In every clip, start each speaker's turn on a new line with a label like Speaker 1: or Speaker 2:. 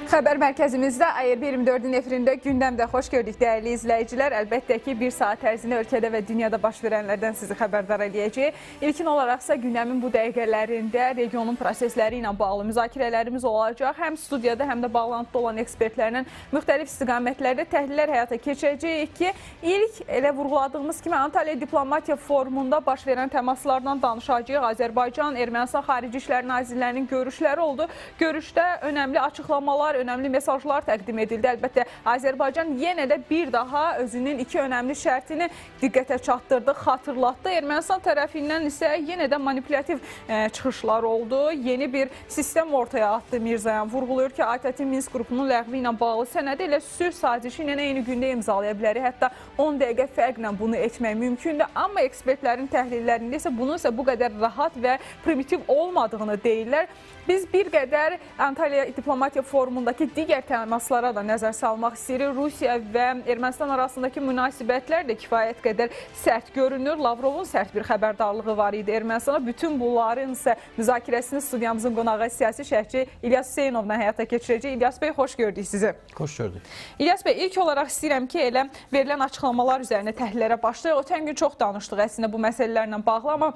Speaker 1: Xəbər mərkəzimizdə AR24-ün efirində gündəmdə xoş gördük dəyərli izləyicilər. Əlbəttə ki, bir saat ərzində ölkədə və dünyada baş verənlərdən sizi xəbərdar edəcəyik. İlkin olaraqsa gündəmin bu dəqiqələrində regionun prosesləri ilə bağlı müzakirələrimiz olacaq. Həm studiyada, həm də bağlantıda olan ekspertlərlə müxtəlif istiqamətlərdə təhlillər həyata keçirəcəyik ki, ilk elə vurğuladığımız kimi Antalya Diplomatiya Forumunda baş verən təmaslardan danışacağıq. Azərbaycan, Ermənistan Xarici İşlər Nazirlərinin görüşləri oldu. Görüşdə önəmli açıqlamalar, önəmli mesajlar təqdim edildi. Əlbəttə, Azərbaycan yenə də bir daha özünün iki önəmli şərtini diqqətə çatdırdı, xatırlatdı. Ermənistan tərəfindən isə yenə də manipulativ çıxışlar oldu. Yeni bir sistem ortaya atdı Mirzoyan. Vurğuluyur ki, ATƏT Minsk qrupunun ləğvi ilə bağlı sənədi elə sülh sazişi ilə eyni gündə imzalaya bilərik. Hətta 10 dəqiqə fərqlə bunu etmək mümkündür. Amma ekspertlərin təhlillərində isə bunun isə bu qədər rahat və primitiv olmadığını deyirlər. Biz bir qədər Antalya Diplomatiya Forumundakı digər təmaslara da nəzər salmaq istəyirik. Rusiya və Ermənistan arasındakı münasibətlər də kifayət qədər sərt görünür. Lavrovun sərt bir xəbərdarlığı var idi Ermənistana. Bütün bunların isə müzakirəsini studiyamızın qonağı siyasi şərhçi İlyas Hüseynovla həyata keçirəcək. İlyas bəy, xoş gördük sizi.
Speaker 2: Xoş gördük.
Speaker 1: İlyas bəy, ilk olaraq istəyirəm ki, elə verilən açıqlamalar üzərində təhlillərə başlayaq. Ötən gün çox danışdıq əslində bu məsələlərlə bağlı, amma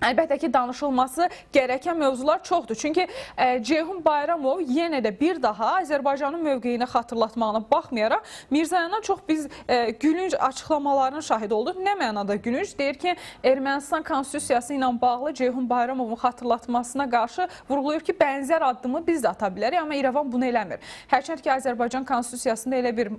Speaker 1: əlbəttə ki, danışılması gərəkən mövzular çoxdur. Çünki Ceyhun Bayramov yenə də bir daha Azərbaycanın mövqeyini xatırlatmağına baxmayaraq Mirzoyandan çox biz gülünc açıqlamaların şahid olduq. Nə mənada gülünc? Deyir ki, Ermənistan konstitusiyası ilə bağlı Ceyhun Bayramovun xatırlatmasına qarşı vurğulayır ki, bənzər addımı biz də ata bilərik, amma İrəvan bunu eləmir. Hərçənd ki, Azərbaycan konstitusiyasında elə bir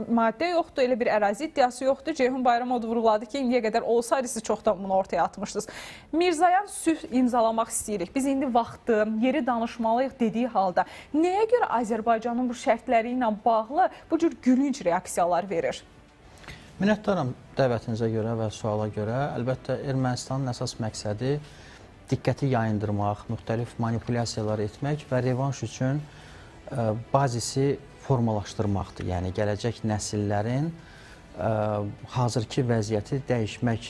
Speaker 1: maddə yoxdur, elə bir ərazi iddiası yoxdur. Ceyhun Bayramov da vurğuladı ki, indiyə qədər olsaydı siz çoxdan bunu ortaya atmışdınız. Mirzoyan sülh imzalamaq istəyirik. Biz indi vaxtı, yeri danışmalıyıq dediyi halda nəyə görə Azərbaycanın bu şərtləri ilə bağlı bu cür gülünc reaksiyalar verir?
Speaker 2: Minnətdaram dəvətinizə görə və suala görə. Əlbəttə, Ermənistanın əsas məqsədi diqqəti yayındırmaq, müxtəlif manipulyasiyalar etmək və revanş üçün bazisi formalaşdırmaqdır. Yəni, gələcək nəsillərin hazırki vəziyyəti dəyişmək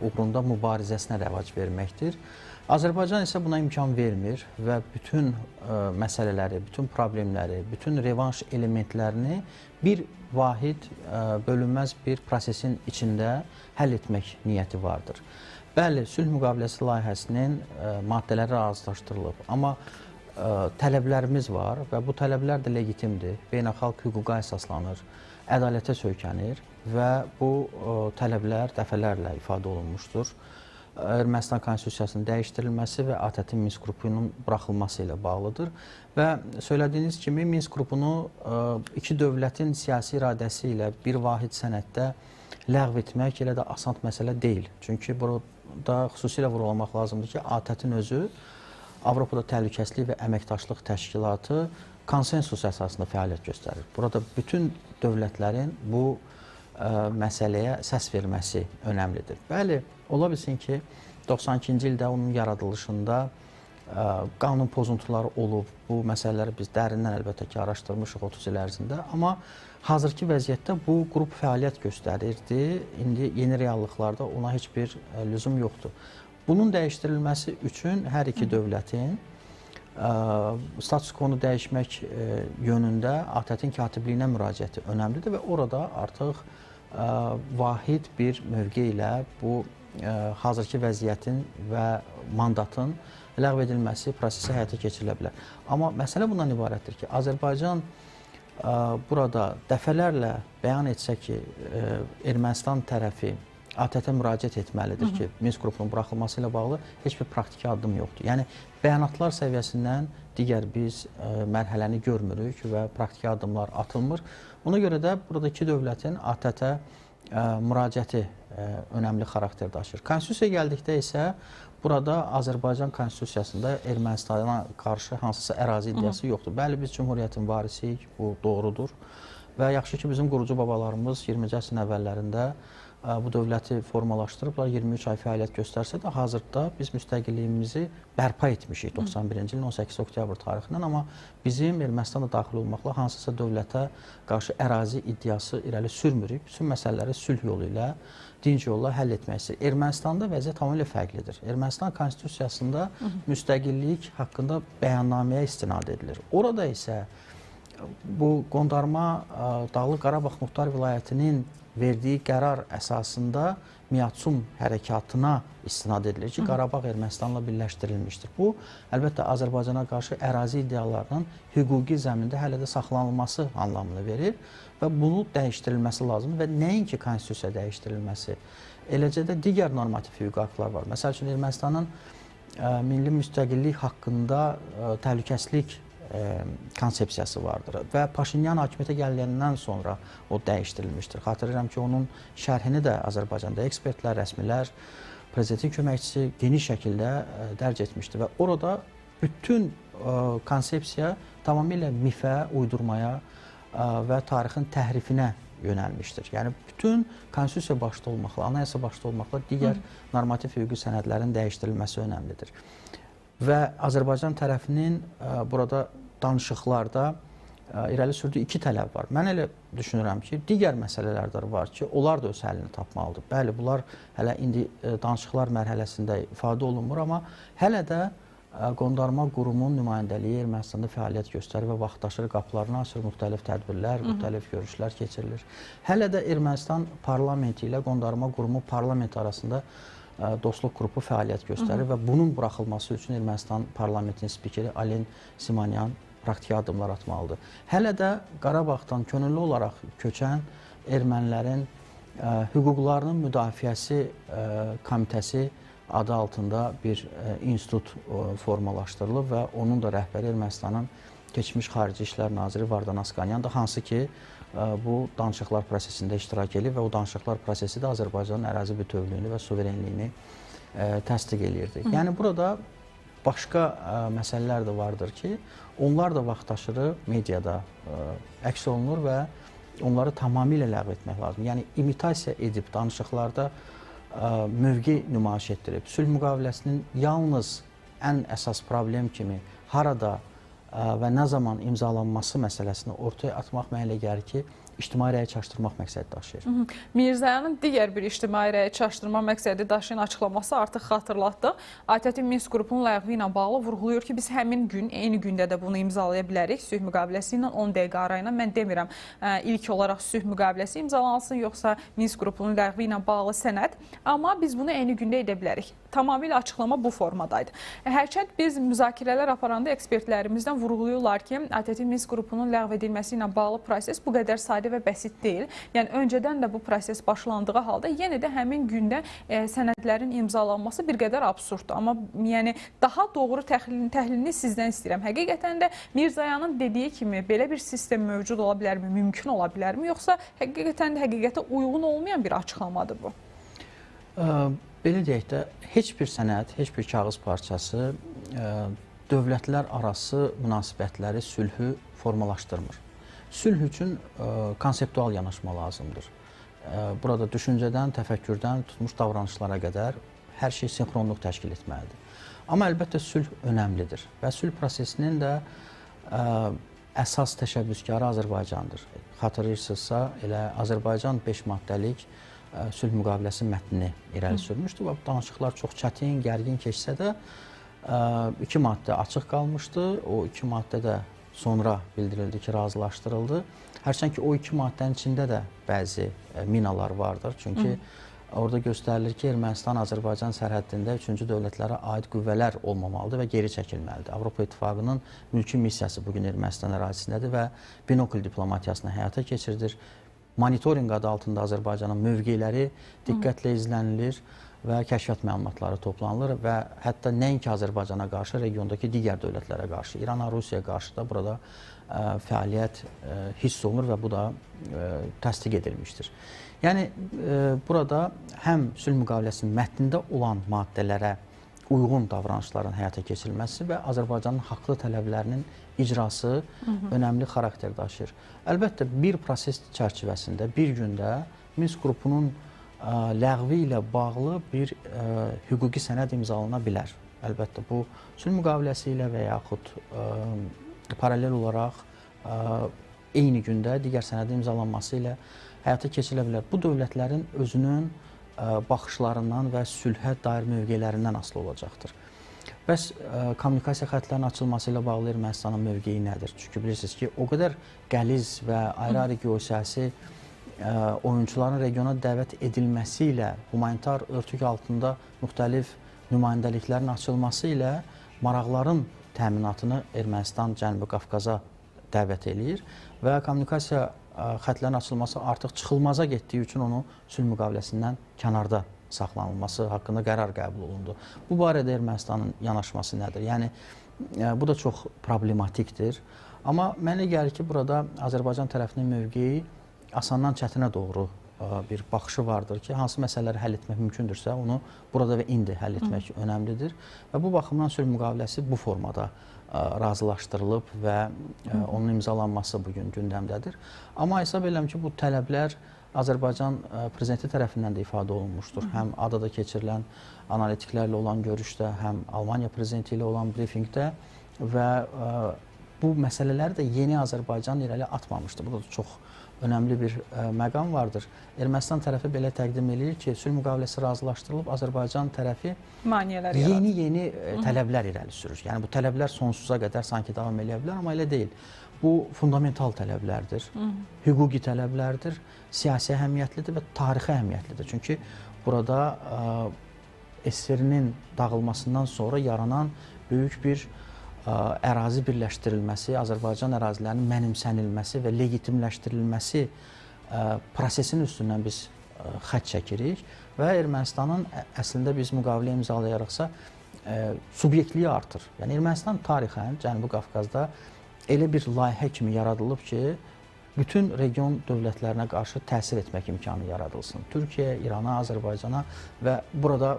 Speaker 2: uğrunda mübarizəsinə rəvac verməkdir. Azərbaycan isə buna imkan vermir və bütün məsələləri, bütün problemləri, bütün revanş elementlərini bir vahid, bölünməz bir prosesin içində həll etmək niyyəti vardır. Bəli, sülh müqaviləsi layihəsinin maddələri razılaşdırılıb, amma tələblərimiz var və bu tələblər də legitimdir, beynəlxalq hüquqa əsaslanır, ədalətə söykənir və bu tələblər dəfələrlə ifadə olunmuşdur. Ermənistan konstitusiyasının dəyişdirilməsi və ATƏT Minsk qrupunun buraxılması ilə bağlıdır. Və söylədiyiniz kimi Minsk qrupunu iki dövlətin siyasi iradəsi ilə bir vahid sənəddə ləğv etmək elə də asan məsələ deyil. Çünki burada xüsusilə vurğulamaq lazımdır ki, ATƏT-in özü Avropada Təhlükəsizlik və Əməkdaşlıq Təşkilatı konsensus əsasında fəaliyyət göstərir. Burada bütün dövlətlərin bu məsələyə səs verməsi önəmlidir. Bəli, ola bilsin ki, 92-ci ildə onun yaradılışında qanun pozuntuları olub. Bu məsələləri biz dərindən əlbəttə ki, araşdırmışıq 30 il ərzində. Amma hazırki vəziyyətdə bu qrup fəaliyyət göstərirdi. İndi yeni reallıqlarda ona heç bir lüzum yoxdur. Bunun dəyişdirilməsi üçün hər iki dövlətin status quo-nu dəyişmək yönündə ATƏT-in katibliyinə müraciəti önəmlidir və orada artıq vahid bir mövqe ilə bu hazırki vəziyyətin və mandatın ləğv edilməsi prosesi həyata keçirilə bilər. Amma məsələ bundan ibarətdir ki, Azərbaycan burada dəfələrlə bəyan etsə ki, Ermənistan tərəfi ATƏT-ə müraciət etməlidir ki, Minsk qrupunun buraxılması ilə bağlı heç bir praktiki addım yoxdur. Yəni, bəyanatlar səviyyəsindən digər biz mərhələni görmürük və praktiki addımlar atılmır. Ona görə də burada iki dövlətin ATƏT-ə müraciəti önəmli xarakter daşır. Konstitusiyaya gəldikdə isə burada Azərbaycan konstitusiyasında Ermənistana qarşı hansısa ərazi iddiası yoxdur. Bəli, biz Cümhuriyyətin varisiyik, bu doğrudur və yaxşı ki, bizim qurucu babalarımız 20-ci əsrin əvvəllərində bu dövləti formalaşdırıblar, 23 ay fəaliyyət göstərsə də hazırda biz müstəqilliyimizi bərpa etmişik 91-ci ilin 18 oktyabr tarixindən, amma bizim Ermənistanda daxil olmaqla hansısa dövlətə qarşı ərazi iddiası irəli sürmürük. Bütün məsələləri sülh yolu ilə, dinc yolla həll etmək istəyir. Ermənistanda vəziyyət tamamilə fərqlidir. Ermənistan konstitusiyasında müstəqillik haqqında bəyannaməyə istinad edilir. Orada isə bu qondarma Dağlıq Qarabağ Muxtar Vilayətinin verdiyi qərar əsasında Miatsum hərəkatına istinad edilir ki, Qarabağ Ermənistanla birləşdirilmişdir. Bu, əlbəttə, Azərbaycana qarşı ərazi iddialarının hüquqi zəmində hələ də saxlanılması anlamını verir və bunu dəyişdirilməsi lazımdır və nəinki konstitusiya dəyişdirilməsi, eləcə də digər normativ hüquqi aktlar var. Məsəl üçün, Ermənistanın milli müstəqillik haqqında təhlükəsizlik konsepsiyası vardır və Paşinyan hakimiyyətə gəldikdən sonra o dəyişdirilmişdir. Xatırlayıram ki, onun şərhini də Azərbaycanda ekspertlər, rəsmilər, prezidentin köməkçisi geniş şəkildə dərc etmişdir və orada bütün konsepsiya tamamilə mifə, uydurmaya və tarixin təhrifinə yönəlmişdir. Yəni, bütün konstitusiya başda olmaqla, anayasa başda olmaqla digər normativ hüquqi sənədlərin dəyişdirilməsi önəmlidir. Və Azərbaycan tərəfinin burada danışıqlarda irəli sürdüyü iki tələb var. Mən elə düşünürəm ki, digər məsələlər də var ki, onlar da öz həllini tapmalıdır. Bəli, bunlar hələ indi danışıqlar mərhələsində ifadə olunmur, amma hələ də qondarma qurumun nümayəndəliyi Ermənistanda fəaliyyət göstərir və vaxtaşırı qapılarını açır, müxtəlif tədbirlər, müxtəlif görüşlər keçirilir. Hələ də Ermənistan parlamenti ilə qondarma qurumu parlament arasında dostluq qrupu fəaliyyət göstərir və bunun buraxılması üçün Ermənistan parlamentinin spikeri Alen Simonyan praktiki addımlar atmalıdır. Hələ də Qarabağdan könüllü olaraq köçən ermənilərin hüquqlarının müdafiəsi komitəsi adı altında bir institut formalaşdırılıb və onun da rəhbəri Ermənistanın keçmiş Xarici İşlər Naziri Vardan Asqanyandır, hansı ki, bu danışıqlar prosesində iştirak edir və o danışıqlar prosesi də Azərbaycanın ərazi bütövlüyünü və suverenliyini təsdiq edirdi. Yəni, burada başqa məsələlər də vardır ki, onlar da vaxtaşırı mediada əks olunur və onları tamamilə ləğv etmək lazım. Yəni, imitasiya edib danışıqlarda mövqe nümayiş etdirib, sülh müqaviləsinin yalnız ən əsas problem kimi harada və nə zaman imzalanması məsələsini ortaya atmaq mənə elə gəlir ki, ictimai rəyi çaşdırmaq məqsədi daşıyır.
Speaker 1: Mirzoyanın digər bir ictimai rəyi çaşdırma məqsədi daşıyan açıqlaması artıq xatırlatdı. ATƏT Minsk qrupunun ləğvi ilə bağlı vurğulayır ki, biz həmin gün, eyni gündə də bunu imzalaya bilərik. Sülh müqaviləsi ilə 10 dəqiqə arayla. Mən demirəm ilk olaraq sülh müqaviləsi imzalansın, yoxsa Minsk qrupunun ləğvi ilə bağlı sənəd. Amma biz bunu eyni gündə edə bilərik. Tamamilə açıqlama bu formadaydı. Hərçənd biz müzakirələr aparanda ekspertlərimizdən vurğulayırlar ki, ATƏT Minsk qrupunun ləğv edilməsi ilə bağlı proses bu qədər sadə və bəsit deyil. Yəni, öncədən də bu proses başlandığı halda yenə də həmin gündə sənədlərin imzalanması bir qədər absurddur. Amma yəni, daha doğru təhlilini sizdən istəyirəm. Həqiqətən də Mirzoyanın dediyi kimi belə bir sistem mövcud ola bilərmi, mümkün ola bilərmi? Yoxsa həqiqətən də həqiqətə uyğun olmayan bir açıqlamadır bu?
Speaker 2: Belə deyək də, heç bir sənəd, heç bir kağız parçası dövlətlər arası münasibətləri, sülhü formalaşdırmır. Sülh üçün konseptual yanaşma lazımdır. Burada düşüncədən, təfəkkürdən, tutmuş davranışlara qədər hər şey sinxronluq təşkil etməlidir. Amma əlbəttə sülh önəmlidir və sülh prosesinin də əsas təşəbbüskarı Azərbaycandır. Xatırlayırsınızsa, elə Azərbaycan 5 maddəlik sülh müqaviləsi mətnini irəli sürmüşdü və bu danışıqlar çox çətin, gərgin keçsə də 2 maddə açıq qalmışdı. O 2 maddə də sonra bildirildi ki, razılaşdırıldı. Hərçənd ki, o 2 maddənin içində də bəzi minalar vardır. Çünki orada göstərilir ki, Ermənistan Azərbaycan sərhəddində 3-cü dövlətlərə aid qüvvələr olmamalıdır və geri çəkilməlidir. Avropa İttifaqının mülki missiyası bugün Ermənistan ərazisindədir və binokl diplomatiyasını həyata keçirilir. Monitorinq adı altında Azərbaycanın mövqeləri diqqətlə izlənilir və kəşfiyyat məlumatları toplanılır və hətta nəinki Azərbaycana qarşı, regiondakı digər dövlətlərə qarşı, İrana, Rusiyaya qarşı da burada fəaliyyət hiss olunur və bu da təsdiq edilmişdir. Yəni, burada həm sülh müqaviləsinin mətnində olan maddələrə uyğun davranışların həyata keçirilməsi və Azərbaycanın haqlı tələblərinin icrası önəmli xarakter daşıyır. Əlbəttə, bir proses çərçivəsində bir gündə Minsk qrupunun ləğvi ilə bağlı bir hüquqi sənəd imzalana bilər. Əlbəttə, bu sülh müqaviləsi ilə və yaxud paralel olaraq eyni gündə digər sənədin imzalanması ilə həyata keçirilə bilər. Bu dövlətlərin özünün baxışlarından və sülhə dair mövqelərindən asılı olacaqdır. Bəs kommunikasiya xətlərinin açılması ilə bağlı Ermənistanın mövqeyi nədir? Çünki bilirsiniz ki, o qədər qəliz və ayrı-ayrı geosiyasi oyunçuların regiona dəvət edilməsi ilə, humanitar örtük altında müxtəlif nümayəndəliklərin açılması ilə maraqların təminatını Ermənistan Cənubi Qafqaza dəvət eləyir və kommunikasiya xətlərin açılması artıq çıxılmaza getdiyi üçün onu sülh müqaviləsindən kənarda saxlanılması haqqında qərar qəbul olundu. Bu barədə Ermənistanın yanaşması nədir? Yəni, bu da çox problematikdir. Amma mənə gəlir ki, burada Azərbaycan tərəfinin mövqeyi asandan çətinə doğru bir baxışı vardır ki, hansı məsələləri həll etmək mümkündürsə, onu burada və indi həll etmək önəmlidir. Və bu baxımdan sülh müqaviləsi bu formada razılaşdırılıb və onun imzalanması bugün gündəmdədir. Amma hesab edirəm ki, bu tələblər Azərbaycan prezidenti tərəfindən də ifadə olunmuşdur. Həm adada keçirilən analitiklərlə olan görüşdə, həm Almaniya prezidenti ilə olan brifinqdə və bu məsələləri də yeni Azərbaycan irəli atmamışdır. Bu da çox önəmli bir məqam vardır. Ermənistan tərəfi belə təqdim edir ki, sülh müqaviləsi razılaşdırılıb, Azərbaycan tərəfi yeni tələblər irəli sürür. Yəni, bu tələblər sonsuza qədər sanki davam edə bilər, amma elə deyil. Bu, fundamental tələblərdir, hüquqi tələblərdir, siyasi əhəmiyyətlidir və tarixi əhəmiyyətlidir. Çünki burada SSR-nin dağılmasından sonra yaranan böyük bir ərazi birləşdirilməsi, Azərbaycan ərazilərinin mənimsənilməsi və legitimləşdirilməsi prosesinin üstündən biz xətt çəkirik və Ermənistanın əslində biz müqavilə imzalayaraqsa subyektliyi artır. Yəni, Ermənistan tarixən Cənubi Qafqazda elə bir layihə kimi yaradılıb ki, bütün region dövlətlərinə qarşı təsir etmək imkanı yaradılsın. Türkiyə, İrana, Azərbaycana və burada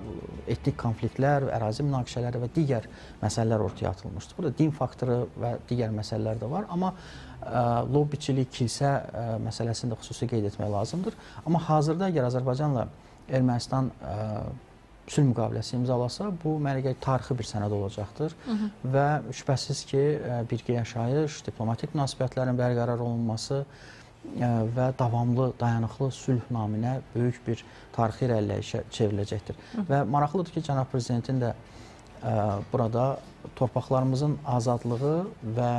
Speaker 2: etnik konfliktlər, ərazi münaqişələri və digər məsələlər ortaya atılmışdır. Burada din faktoru və digər məsələlər də var, amma lobbiçilik, kilsə məsələsini də xüsusi qeyd etmək lazımdır. Amma hazırda əgər Azərbaycanla Ermənistan sülh müqaviləsi imzalasa, bu mənə gəlir tarixi bir sənəd olacaqdır və şübhəsiz ki, birgə yaşayış, diplomatik münasibətlərin bərqərar olunması və davamlı, dayanıqlı sülh naminə böyük bir tarixi irəliləyişə çevriləcəkdir. Və maraqlıdır ki, Cənab Prezidentin də burada torpaqlarımızın azadlığı və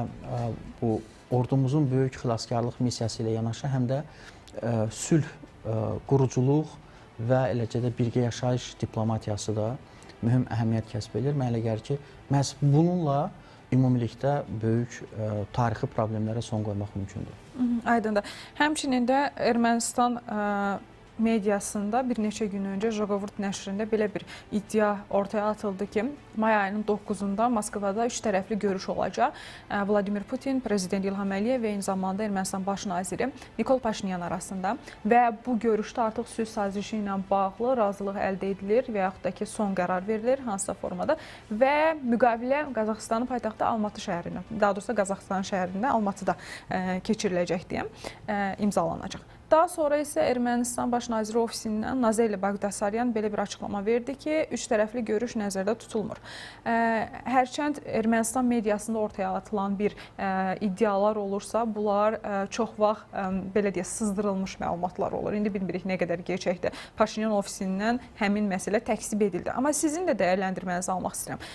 Speaker 2: bu ordumuzun böyük xilaskarlıq missiyası ilə yanaşı, həm də sülh, quruculuq və eləcə də birgə yaşayış diplomatiyası da mühüm əhəmiyyət kəsb edir. Mənə elə gəlir ki, məhz bununla ümumilikdə böyük tarixi problemlərə son qoymaq mümkündür.
Speaker 1: Aydındır. Həmçinin də Ermənistan mediasında bir neçə gün öncə Jaqovurt nəşrində belə bir iddia ortaya atıldı ki, may ayının 9-da Moskvada 3 tərəfli görüş olacaq. Vladimir Putin, Prezident İlham Əliyev və eyni zamanda Ermənistan baş naziri Nikol Paşinyan arasında və bu görüşdə artıq sülh sazişi ilə bağlı razılıq əldə edilir və yaxud da ki, son qərar verilir hansısa formada və müqavilə Qazaxıstanın paytaxtı Almatı şəhərində, daha doğrusu Qazaxıstan şəhərində Almatıda keçiriləcək deyə imzalanacaq. Daha sonra isə Ermənistan Baş Naziri ofisindən Nazeli Bağdasaryan belə bir açıqlama verdi ki, 3 tərəfli görüş nəzərdə tutulmur. Hərçənd Ermənistan mediasında ortaya atılan bir iddialar olursa, bunlar çox vaxt belə deyə sızdırılmış məlumatlar olur. İndi bilmirik nə qədər gerçəkdir. Paşinyan ofisindən həmin məsələ təksib edildi. Amma sizin də dəyərləndirmənizi almaq istəyirəm.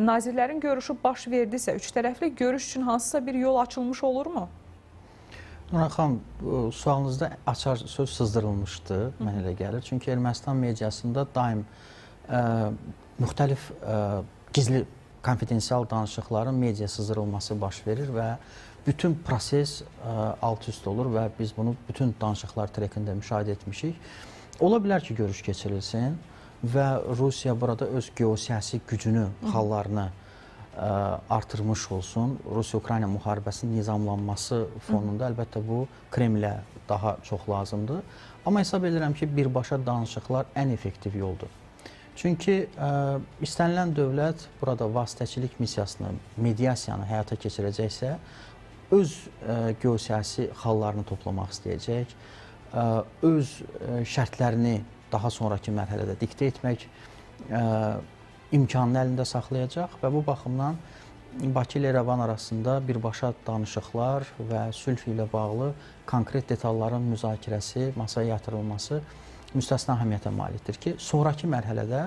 Speaker 1: Nazirlərin görüşü baş verdisə, 3 tərəfli görüş üçün hansısa bir yol açılmış olurmu?
Speaker 2: Nurhan xanım, sualınızda açar söz sızdırılmışdı, mənə elə gəlir. Çünki Ermənistan mediasında daim müxtəlif gizli, konfidensial danışıqların media sızdırılması baş verir və bütün proses alt-üst olur və biz bunu bütün danışıqlar trekində müşahidə etmişik. Ola bilər ki, görüş keçirilsin və Rusiya burada öz geosiyasi gücünü, xallarını artırmış olsun. Rusiya-Ukrayna müharibəsinin nizamlanması fonunda əlbəttə bu Kremlə daha çox lazımdır. Amma hesab edirəm ki, birbaşa danışıqlar ən effektiv yoldur. Çünki istənilən dövlət burada vasitəçilik missiyasını, mediasiyanı həyata keçirəcəksə, öz geosiyasi xallarını toplamaq istəyəcək, öz şərtlərini daha sonraki mərhələdə diktə etmək imkanını əlində saxlayacaq və bu baxımdan Bakı ilə İrəvan arasında birbaşa danışıqlar və sülh ilə bağlı konkret detalların müzakirəsi, masaya yatırılması müstəsna əhəmiyyətə malikdir ki, sonrakı mərhələdə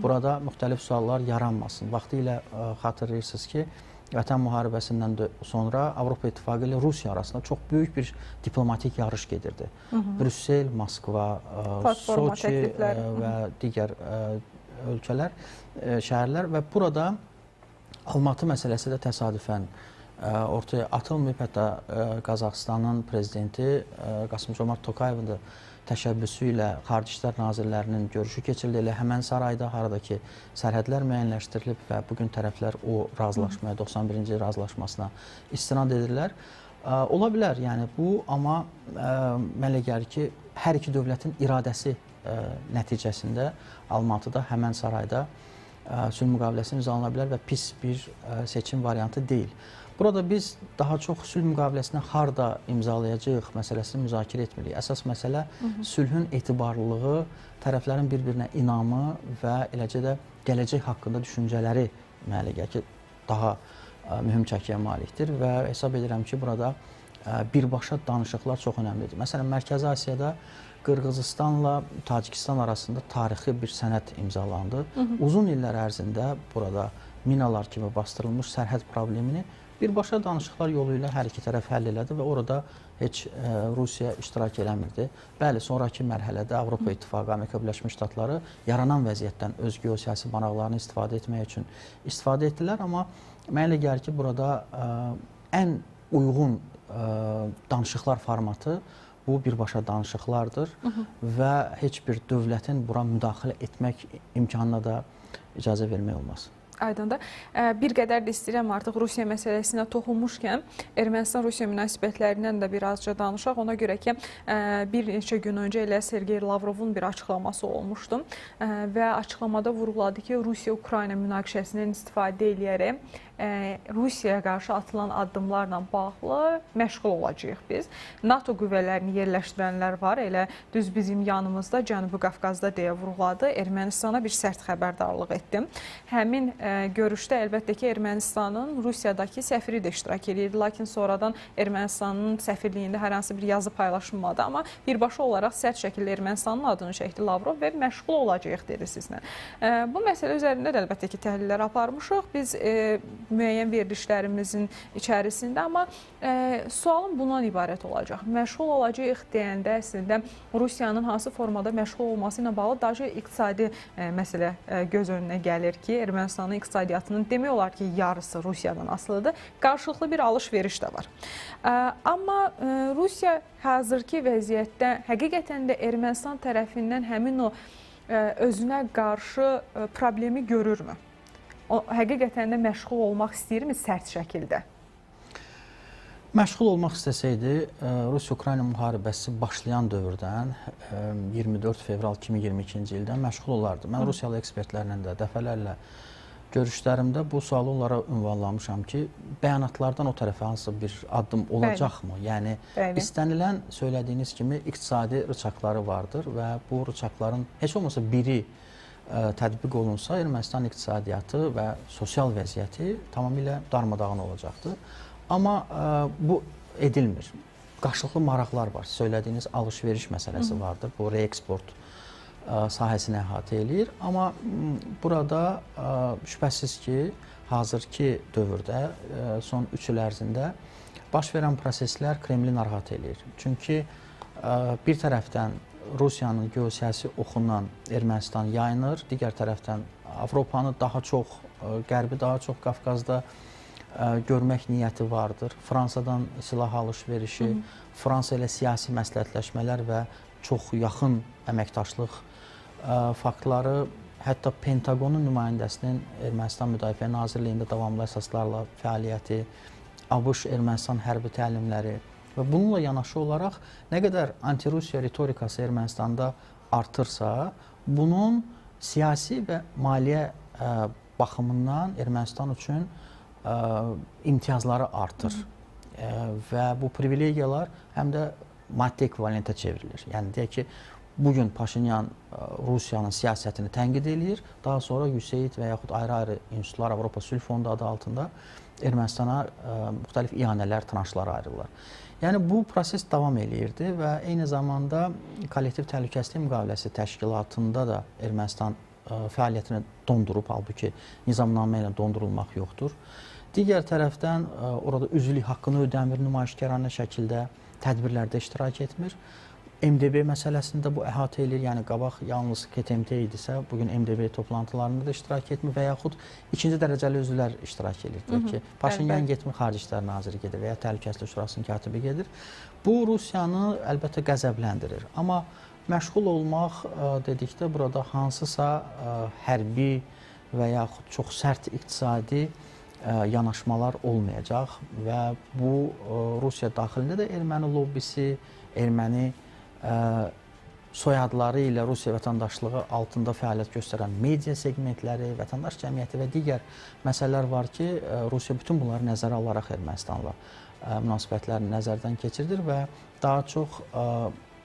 Speaker 2: burada müxtəlif suallar yaranmasın. Vaxtilə xatırlayırsınız ki, Vətən müharibəsindən sonra Avropa İttifaqı ilə Rusiya arasında çox böyük bir diplomatik yarış gedirdi. Brüssel, Moskva, Soçi və digər ölkələr, şəhərlər və burada Almatı məsələsi də təsadüfən ortaya atılmayıb. Hətta Qazaxıstanın prezidenti Qasım-Jomart Tokayevin də təşəbbüsü ilə Xarici İşlər Nazirlərinin görüşü keçirildi. Elə həmən sarayda, haradakı sərhədlər müəyyənləşdirilib və bugün tərəflər o razılaşmaya, 91-ci razılaşmasına istinad edirlər. Ola bilər, yəni bu, amma mənə elə gəlir ki, hər iki dövlətin iradəsi nəticəsində Almatıda, həmən sarayda sülh müqaviləsi imzalana bilər və pis bir seçim variantı deyil. Burada biz daha çox sülh müqaviləsini harda imzalayacağıq məsələsini müzakirə etmirik. Əsas məsələ sülhün etibarlılığı, tərəflərin bir-birinə inamı və eləcə də gələcək haqqında düşüncələri mənə elə gəlir ki, daha mühüm çəkiyə malikdir və hesab edirəm ki, burada birbaşa danışıqlar çox önəmlidir. Məsələn, Mərkəzi Asiyada Qırğızıstanla Tacikistan arasında tarixi bir sənəd imzalandı. Uzun illər ərzində burada minalar kimi bastırılmış sərhəd problemini birbaşa danışıqlar yolu ilə hər iki tərəf həll elədi və orada heç Rusiya iştirak eləmirdi. Bəli, sonraki mərhələdə Avropa İttifaqı, Amerika Birləşmiş Ştatları yaranan vəziyyətdən öz geosiyasi maraqlarını istifadə etmək üçün istifadə etdilər, amma mənə elə gəlir ki, burada ən uyğun danışıqlar formatı bu birbaşa danışıqlardır və heç bir dövlətin bura müdaxilə etmək imkanına da icazə vermək olmaz.
Speaker 1: Aydındır. Bir qədər də istəyirəm artıq Rusiya məsələsinə toxunmuşkən Ermənistan-Rusiya münasibətlərindən də birazca danışaq. Ona görə ki, bir neçə gün öncə elə Sergey Lavrovun bir açıqlaması olmuşdu və açıqlamada vurğuladı ki, Rusiya-Ukrayna münaqişəsindən istifadə edərək Rusiyaya qarşı atılan addımlarla bağlı məşğul olacağıq biz. NATO qüvvələrini yerləşdirənlər var, elə düz bizim yanımızda Cənubi Qafqazda deyə vurğuladı. Ermənistana bir sərt xəbərdarlıq etdim. Həmin görüşdə əlbəttə ki, Ermənistanın Rusiyadakı səfiri də iştirak edirdi, lakin sonradan Ermənistanın səfirliyində hər hansı bir yazı paylaşılmadı, amma birbaşa olaraq sərt şəkildə Ermənistanın adını çəkdi Lavrov və məşğul olacağıq dedi sizlə. Bu məsələ üzərində də əlbəttə ki, təhlillər aparmışıq. Biz müəyyən verilişlərimizin içərisində, amma sualım bundan ibarət olacaq. Məşğul olacağıq deyəndə əslində Rusiyanın hansı formada məşğul olması ilə bağlı daha çox iqtisadi məsələ göz önünə gəlir ki, Ermənistanın iqtisadiyyatının demək olar ki, yarısı Rusiyadan asılıdır. Qarşılıqlı bir alış-veriş də var. Amma Rusiya hazırki vəziyyətdə həqiqətən də Ermənistan tərəfindən həmin o özünə qarşı problemi görürmü? O, həqiqətən də məşğul olmaq istəyirmi sərt şəkildə?
Speaker 2: Məşğul olmaq istəsəydi, Rusiya-Ukrayna müharibəsi başlayan dövrdən 24 fevral 2022-ci ildən məşğul olardı. Mən Rusiyalı ekspertlərlə də dəfələrlə görüşlərimdə bu sualı onlara ünvanlamışam ki, bəyanatlardan o tərəfə hansı bir addım olacaqmı? Yəni, istənilən, söylədiyiniz kimi, iqtisadi rıçaqları vardır və bu rıçaqların heç olmasa biri tətbiq olunsa, Ermənistan iqtisadiyyatı və sosial vəziyyəti tamamilə darmadağın olacaqdır. Amma bu edilmir. Qarşılıqlı maraqlar var. Söylədiyiniz alış-veriş məsələsi vardır. Bu reeksport sahəsini əhatə eləyir. Amma burada şübhəsiz ki, hazırki dövrdə, son 3 il ərzində baş verən proseslər Kremli narahat eləyir. Çünki bir tərəfdən Rusiyanın geosiyasi oxundan Ermənistan yayınır, digər tərəfdən Avropanı daha çox, Qərbi daha çox Qafqazda görmək niyyəti vardır. Fransadan silah alış-verişi, Fransa ilə siyasi məsləhətləşmələr və çox yaxın əməkdaşlıq faktları, hətta Pentaqonun nümayəndəsinin Ermənistan Müdafiə Nazirliyində davamlı əsaslarla fəaliyyəti, ABŞ Ermənistan hərbi təlimləri və bununla yanaşı olaraq nə qədər anti-Rusiya ritorikası Ermənistanda artırsa, bunun siyasi və maliyyə baxımından Ermənistan üçün imtiyazları artır və bu privilegiyalar həm də maddi ekvivalentə çevrilir. Yəni, deyək ki, bugün Paşinyan Rusiyanın siyasətini tənqid eləyir. Daha sonra USAID və yaxud ayrı-ayrı institutlar, Avropa Sülh Fondu adı altında Ermənistana müxtəlif iyanələr, tranşlar ayrılırlar. Yəni bu proses davam eləyirdi və eyni zamanda Kollektiv Təhlükəsizlik Müqaviləsi Təşkilatında da Ermənistan fəaliyyətini dondurub, halbuki nizamnamə ilə dondurulmaq yoxdur. Digər tərəfdən orada üzvlük haqqını ödəmir, nümayişkaranə şəkildə tədbirlərdə iştirak etmir. MDB məsələsində bu əhatə edir, yəni qabaq yalnız KTMT idisə, bugün MDB toplantılarında da iştirak etmir və yaxud ikinci dərəcəli üzvlər iştirak edir ki, Paşinyan getmir, Xarici İşlər Naziri gedir və ya Təhlükəsizlik Şurasının katibi gedir. Bu Rusiyanı əlbəttə qəzəbləndirir. Amma məşğul olmaq dedikdə burada hansısa hərbi və yaxud çox sərt iqtisadi yanaşmalar olmayacaq və bu Rusiya daxilində də erməni lobbisi, erməni soyadları ilə Rusiya vətəndaşlığı altında fəaliyyət göstərən media segmentləri, vətəndaş cəmiyyəti və digər məsələlər var ki, Rusiya bütün bunları nəzərə alaraq Ermənistanla münasibətlərini nəzərdən keçirdir və daha çox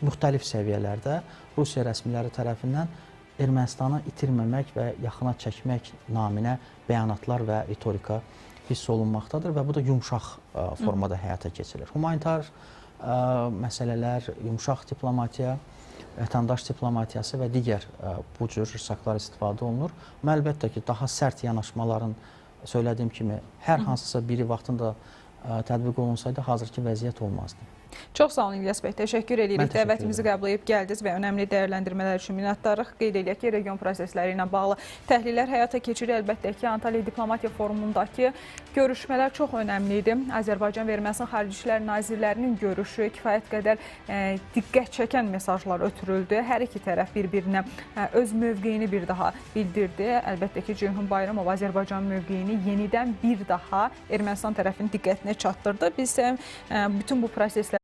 Speaker 2: müxtəlif səviyyələrdə Rusiya rəsmiləri tərəfindən Ermənistanı itirməmək və yaxına çəkmək naminə bəyanatlar və ritorika hiss olunmaqdadır və bu da yumşaq formada həyata keçirilir. Humanitar məsələlər, yumşaq diplomatiya, vətəndaş diplomatiyası və digər bu cür risklar istifadə olunur. Amma əlbəttə ki, daha sərt yanaşmaların söylədiyim kimi hər hansısa biri vaxtında tətbiq olunsaydı, hazırki vəziyyət olmazdı.
Speaker 1: Çox sağ olun İlyas bəy, təşəkkür edirik. Dəvətimizi qəbul edib gəldiniz və önəmli dəyərləndirmələr üçün minnətdarıq. Qeyd edək ki, region prosesləri ilə bağlı təhlillər həyata keçirir. Əlbəttə ki, Antalya Diplomatiya Forumundakı görüşmələr çox önəmli idi. Azərbaycan və Ermənistan Xarici İşlər Nazirlərinin görüşü kifayət qədər diqqət çəkən mesajlar ötürüldü. Hər iki tərəf bir-birinə öz mövqeyini bir daha bildirdi. Əlbəttə ki, Ceyhun Bayramov Azərbaycan mövqeyini yenidən bir daha Ermənistan tərəfinin diqqətinə çatdırdı. Biz bütün bu proseslər